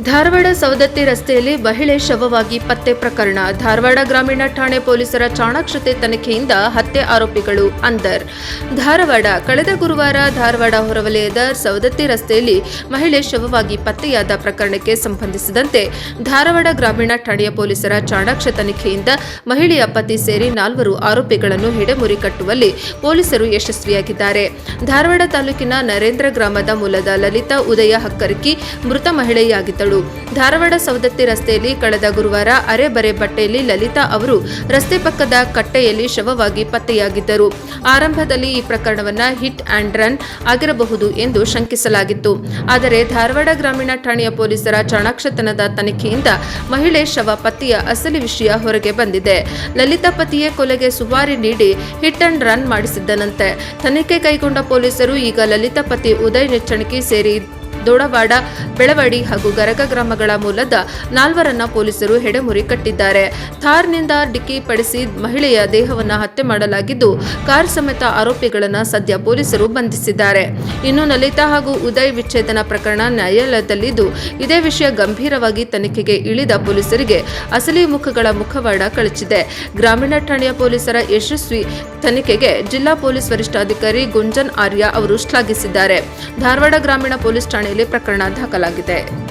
ಧಾರವಾಡ ಸವದತ್ತಿ ರಸ್ತೆಯಲ್ಲಿ ಮಹಿಳೆ ಶವವಾಗಿ ಪತ್ತೆ ಪ್ರಕರಣ. ಧಾರವಾಡ ಗ್ರಾಮೀಣ ಠಾಣೆ ಪೊಲೀಸರ ಚಾಣಾಕ್ಷತೆ ತನಿಖೆಯಿಂದ ಹತ್ಯೆ ಆರೋಪಿಗಳು ಅಂದರ್. ಧಾರವಾಡ ಕಳೆದ ಗುರುವಾರ ಧಾರವಾಡ ಹೊರವಲಯದ ಸವದತ್ತಿ ರಸ್ತೆಯಲ್ಲಿ ಮಹಿಳೆ ಶವವಾಗಿ ಪತ್ತೆಯಾದ ಪ್ರಕರಣಕ್ಕೆ ಸಂಬಂಧಿಸಿದಂತೆ ಧಾರವಾಡ ಗ್ರಾಮೀಣ ಠಾಣೆಯ ಪೊಲೀಸರ ಚಾಣಾಕ್ಷ ತನಿಖೆಯಿಂದ ಮಹಿಳೆಯ ಪತಿ ಸೇರಿ 4 ಆರೋಪಿಗಳನ್ನು ಹಿಡೆಮುರಿ ಕಟ್ಟುವಲ್ಲಿ ಪೊಲೀಸರು ಯಶಸ್ವಿಯಾಗಿದ್ದಾರೆ. ಧಾರವಾಡ ತಾಲೂಕಿನ ನರೇಂದ್ರ ಗ್ರಾಮದ ಮೂಲದ ಲಲಿತಾ ಉದಯ ಹಕ್ಕರಕಿ ಮೃತ ಮಹಿಳೆಯಾಗಿದ್ದಳು. ಧಾರವಾಡ ಸವದತ್ತಿ ರಸ್ತೆಯಲ್ಲಿ ಕಳೆದ ಗುರುವಾರ ಅರೆಬರೆ ಬಟ್ಟೆಯಲ್ಲಿ ಲಲಿತಾ ಅವರು ರಸ್ತೆ ಪಕ್ಕದ ಕಟ್ಟೆಯಲ್ಲಿ ಶವವಾಗಿ ಪತ್ತೆಯಾಗಿದ್ದರು. ಆರಂಭದಲ್ಲಿ ಈ ಪ್ರಕರಣವನ್ನ ಹಿಟ್ ಅಂಡ್ ರನ್ ಆಗಿರಬಹುದು ಎಂದು ಶಂಕಿಸಲಾಗಿತ್ತು. ಆದರೆ ಧಾರವಾಡ ಗ್ರಾಮೀಣ ಠಾಣೆಯ ಪೊಲೀಸರ ಚಾಣಾಕ್ಷತನದ ತನಿಖೆಯಿಂದ ಮಹಿಳೆ ಶವ ಪತ್ತೆಯ ಅಸಲಿ ವಿಷಯ ಹೊರಗೆ ಬಂದಿದೆ. ಲಲಿತಾ ಪತಿಯೇ ಕೊಲೆಗೆ ಸುಪಾರಿ ನೀಡಿ ಹಿಟ್ ಅಂಡ್ ರನ್ ಮಾಡಿಸಿದ್ದನಂತೆ. ತನಿಖೆ ಕೈಗೊಂಡ ಪೊಲೀಸರು ಈಗ ಲಲಿತಾ ಪತಿ ಉದಯ್ ನೆಚ್ಚಣಿಕೆ ಸೇರಿ ದೊಡವಾಡ, ಬೆಳವಾಡಿ ಹಾಗೂ ಗರಗ ಗ್ರಾಮಗಳ ಮೂಲದ 4 ಪೊಲೀಸರು ಹೆಡೆಮುರಿ ಕಟ್ಟಿದ್ದಾರೆ. ಥಾರ್ನಿಂದ ಡಿಕ್ಕಿ ಪಡಿಸಿ ಮಹಿಳೆಯ ದೇಹವನ್ನು ಹತ್ಯೆ ಮಾಡಲಾಗಿದ್ದು, ಕಾರ್ ಸಮೇತ ಆರೋಪಿಗಳನ್ನು ಸದ್ಯ ಪೊಲೀಸರು ಬಂಧಿಸಿದ್ದಾರೆ. ಇನ್ನು ಲಲಿತಾ ಹಾಗೂ ಉದಯ್ ವಿಚ್ಛೇದನ ಪ್ರಕರಣ ನ್ಯಾಯಾಲಯದಲ್ಲಿದ್ದು, ಇದೇ ವಿಷಯ ಗಂಭೀರವಾಗಿ ತನಿಖೆಗೆ ಇಳಿದ ಪೊಲೀಸರಿಗೆ ಅಸಲಿ ಮುಖಗಳ ಮುಖವಾಡ ಕಳಚಿದೆ. ಗ್ರಾಮೀಣ ಠಾಣೆಯ ಪೊಲೀಸರ ಯಶಸ್ವಿ ತನಿಖೆಗೆ ಜಿಲ್ಲಾ ಪೊಲೀಸ್ ವರಿಷ್ಠಾಧಿಕಾರಿ ಗುಂಜನ್ ಆರ್ಯ ಅವರು ಶ್ಲಾಘಿಸಿದ್ದಾರೆ. ಧಾರವಾಡ ಗ್ರಾಮೀಣ ಪೊಲೀಸ್ ಠಾಣೆಯಲ್ಲಿ ಪ್ರಕರಣ ದಾಖಲಾಗಿದೆ.